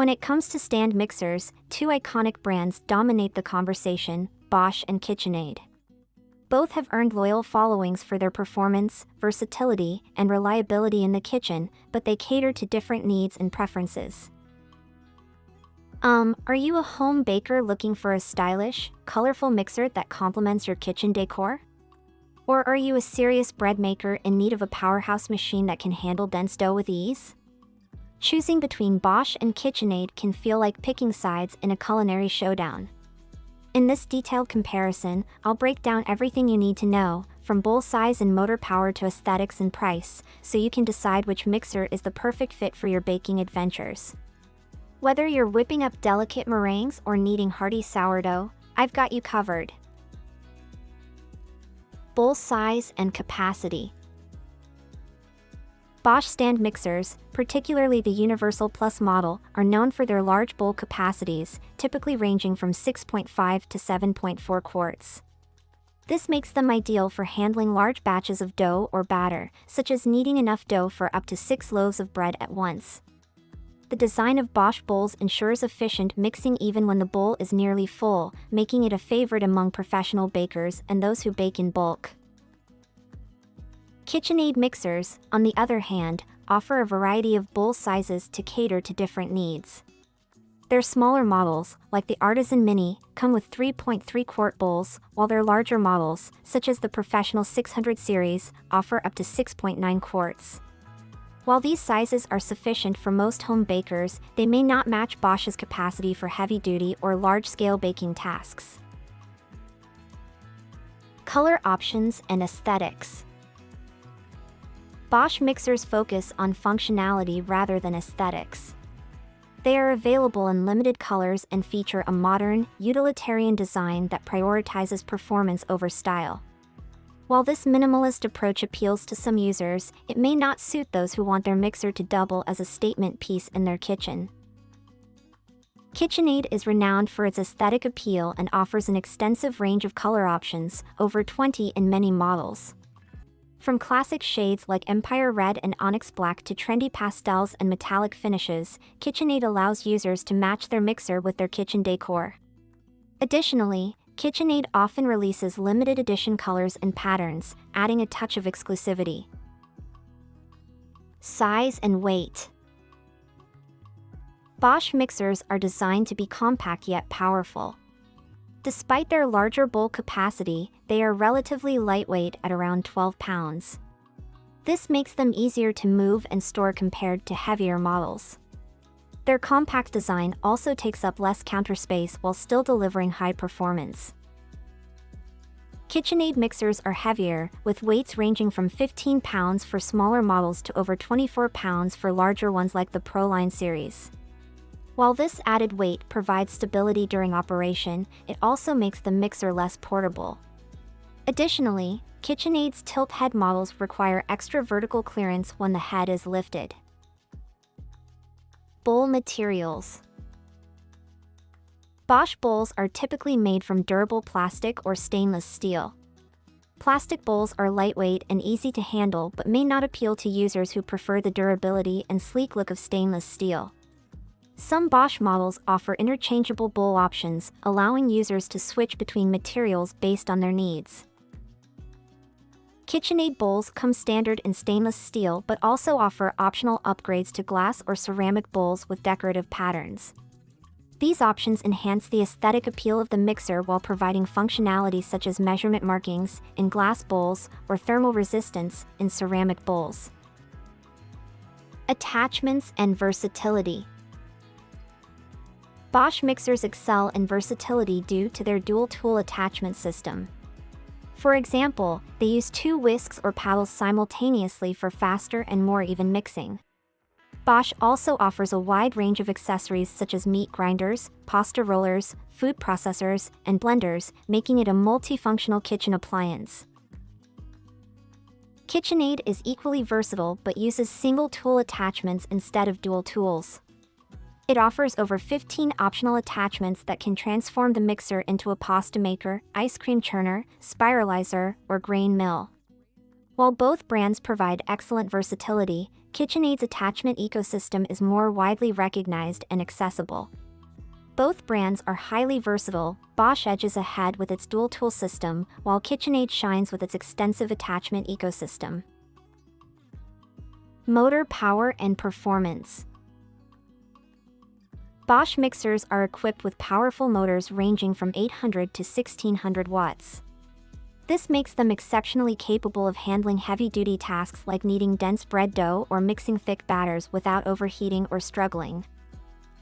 When it comes to stand mixers, two iconic brands dominate the conversation: Bosch and KitchenAid. Both have earned loyal followings for their performance, versatility, and reliability in the kitchen, but they cater to different needs and preferences. Are you a home baker looking for a stylish, colorful mixer that complements your kitchen decor? Or are you a serious bread maker in need of a powerhouse machine that can handle dense dough with ease? Choosing between Bosch and KitchenAid can feel like picking sides in a culinary showdown. In this detailed comparison, I'll break down everything you need to know, from bowl size and motor power to aesthetics and price, so you can decide which mixer is the perfect fit for your baking adventures. Whether you're whipping up delicate meringues or kneading hearty sourdough, I've got you covered. Bowl size and capacity. Bosch stand mixers, particularly the Universal Plus model, are known for their large bowl capacities, typically ranging from 6.5 to 7.4 quarts. This makes them ideal for handling large batches of dough or batter, such as kneading enough dough for up to 6 loaves of bread at once. The design of Bosch bowls ensures efficient mixing even when the bowl is nearly full, making it a favorite among professional bakers and those who bake in bulk. KitchenAid mixers, on the other hand, offer a variety of bowl sizes to cater to different needs. Their smaller models, like the Artisan Mini, come with 3.3-quart bowls, while their larger models, such as the Professional 600 series, offer up to 6.9 quarts. While these sizes are sufficient for most home bakers, they may not match Bosch's capacity for heavy-duty or large-scale baking tasks. Color options and aesthetics. Bosch mixers focus on functionality rather than aesthetics. They are available in limited colors and feature a modern, utilitarian design that prioritizes performance over style. While this minimalist approach appeals to some users, it may not suit those who want their mixer to double as a statement piece in their kitchen. KitchenAid is renowned for its aesthetic appeal and offers an extensive range of color options, over 20 in many models. From classic shades like Empire Red and Onyx Black to trendy pastels and metallic finishes, KitchenAid allows users to match their mixer with their kitchen decor. Additionally, KitchenAid often releases limited edition colors and patterns, adding a touch of exclusivity. Size and weight. Bosch mixers are designed to be compact yet powerful. Despite their larger bowl capacity, they are relatively lightweight at around 12 pounds. This makes them easier to move and store compared to heavier models. Their compact design also takes up less counter space while still delivering high performance. KitchenAid mixers are heavier, with weights ranging from 15 pounds for smaller models to over 24 pounds for larger ones like the ProLine series. While this added weight provides stability during operation, it also makes the mixer less portable. Additionally, KitchenAid's tilt head models require extra vertical clearance when the head is lifted. Bowl materials. Bosch bowls are typically made from durable plastic or stainless steel. Plastic bowls are lightweight and easy to handle but may not appeal to users who prefer the durability and sleek look of stainless steel. Some Bosch models offer interchangeable bowl options, allowing users to switch between materials based on their needs. KitchenAid bowls come standard in stainless steel but also offer optional upgrades to glass or ceramic bowls with decorative patterns. These options enhance the aesthetic appeal of the mixer while providing functionality such as measurement markings in glass bowls or thermal resistance in ceramic bowls. Attachments and versatility. Bosch mixers excel in versatility due to their dual-tool attachment system. For example, they use 2 whisks or paddles simultaneously for faster and more even mixing. Bosch also offers a wide range of accessories such as meat grinders, pasta rollers, food processors, and blenders, making it a multifunctional kitchen appliance. KitchenAid is equally versatile but uses single-tool attachments instead of dual tools. It offers over 15 optional attachments that can transform the mixer into a pasta maker, ice cream churner, spiralizer, or grain mill. While both brands provide excellent versatility, KitchenAid's attachment ecosystem is more widely recognized and accessible. Both brands are highly versatile. Bosch edges ahead with its dual tool system, while KitchenAid shines with its extensive attachment ecosystem. Motor power and performance. Bosch mixers are equipped with powerful motors ranging from 800 to 1600 watts. This makes them exceptionally capable of handling heavy-duty tasks like kneading dense bread dough or mixing thick batters without overheating or struggling.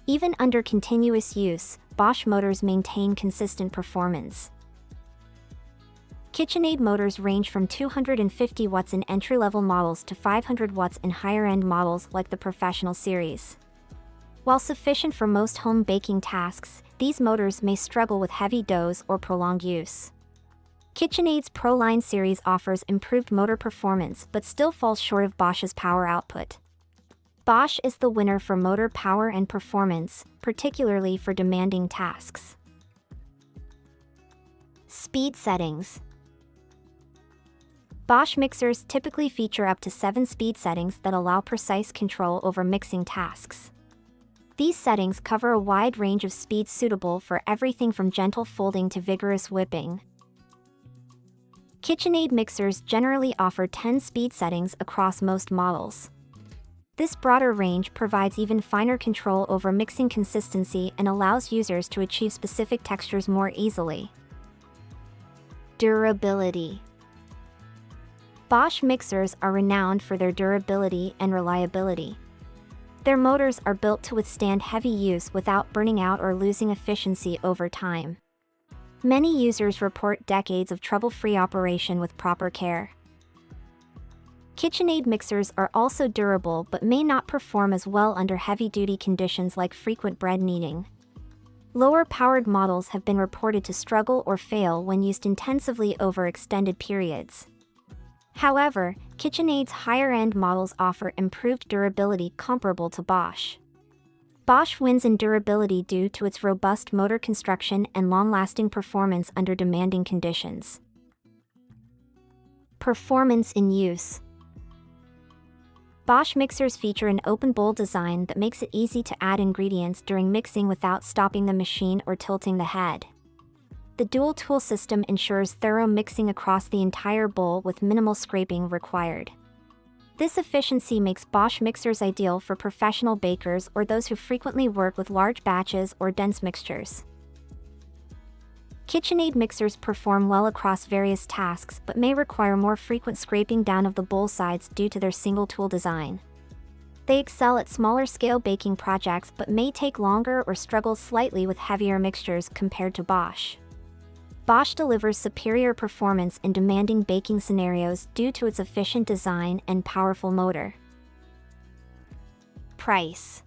Even under continuous use, Bosch motors maintain consistent performance. KitchenAid motors range from 250 watts in entry-level models to 500 watts in higher-end models like the Professional series. While sufficient for most home baking tasks, these motors may struggle with heavy doughs or prolonged use. KitchenAid's ProLine series offers improved motor performance but still falls short of Bosch's power output. Bosch is the winner for motor power and performance, particularly for demanding tasks. Speed settings. Bosch mixers typically feature up to 7 speed settings that allow precise control over mixing tasks. These settings cover a wide range of speeds suitable for everything from gentle folding to vigorous whipping. KitchenAid mixers generally offer 10 speed settings across most models. This broader range provides even finer control over mixing consistency and allows users to achieve specific textures more easily. Durability. Bosch mixers are renowned for their durability and reliability. Their motors are built to withstand heavy use without burning out or losing efficiency over time. Many users report decades of trouble-free operation with proper care. KitchenAid mixers are also durable but may not perform as well under heavy-duty conditions like frequent bread kneading. Lower-powered models have been reported to struggle or fail when used intensively over extended periods. However, KitchenAid's higher-end models offer improved durability comparable to Bosch. Bosch wins in durability due to its robust motor construction and long-lasting performance under demanding conditions. Performance in use. Bosch mixers feature an open bowl design that makes it easy to add ingredients during mixing without stopping the machine or tilting the head. The dual tool system ensures thorough mixing across the entire bowl with minimal scraping required. This efficiency makes Bosch mixers ideal for professional bakers or those who frequently work with large batches or dense mixtures. KitchenAid mixers perform well across various tasks but may require more frequent scraping down of the bowl sides due to their single tool design. They excel at smaller scale baking projects but may take longer or struggle slightly with heavier mixtures compared to Bosch. Bosch delivers superior performance in demanding baking scenarios due to its efficient design and powerful motor. Price.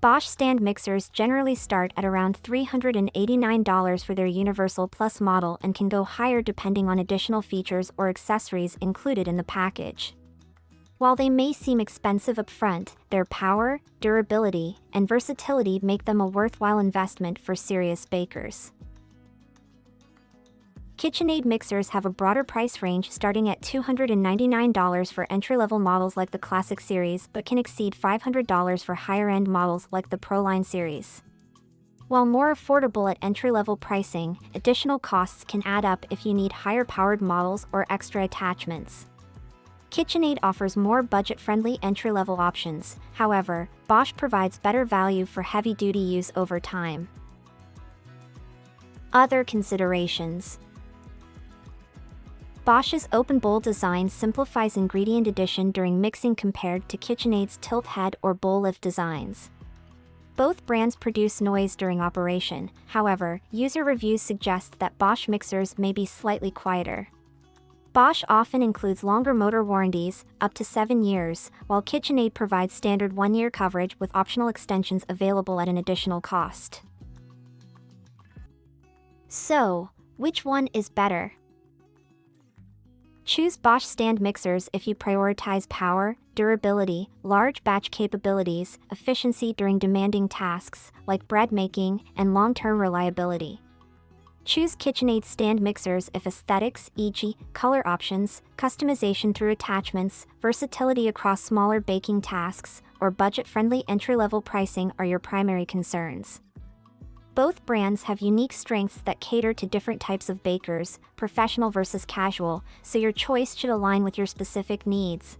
Bosch stand mixers generally start at around $389 for their Universal Plus model and can go higher depending on additional features or accessories included in the package. While they may seem expensive upfront, their power, durability, and versatility make them a worthwhile investment for serious bakers. KitchenAid mixers have a broader price range starting at $299 for entry-level models like the Classic series but can exceed $500 for higher-end models like the ProLine series. While more affordable at entry-level pricing, additional costs can add up if you need higher-powered models or extra attachments. KitchenAid offers more budget-friendly entry-level options. However, Bosch provides better value for heavy-duty use over time. Other considerations. Bosch's open bowl design simplifies ingredient addition during mixing compared to KitchenAid's tilt head or bowl lift designs. Both brands produce noise during operation. However, user reviews suggest that Bosch mixers may be slightly quieter. Bosch often includes longer motor warranties, up to 7 years, while KitchenAid provides standard 1-year coverage with optional extensions available at an additional cost. So, which one is better? Choose Bosch stand mixers if you prioritize power, durability, large batch capabilities, efficiency during demanding tasks like bread making, and long-term reliability. Choose KitchenAid stand mixers if aesthetics, e.g., color options, customization through attachments, versatility across smaller baking tasks, or budget-friendly entry-level pricing are your primary concerns. Both brands have unique strengths that cater to different types of bakers, professional versus casual, so your choice should align with your specific needs.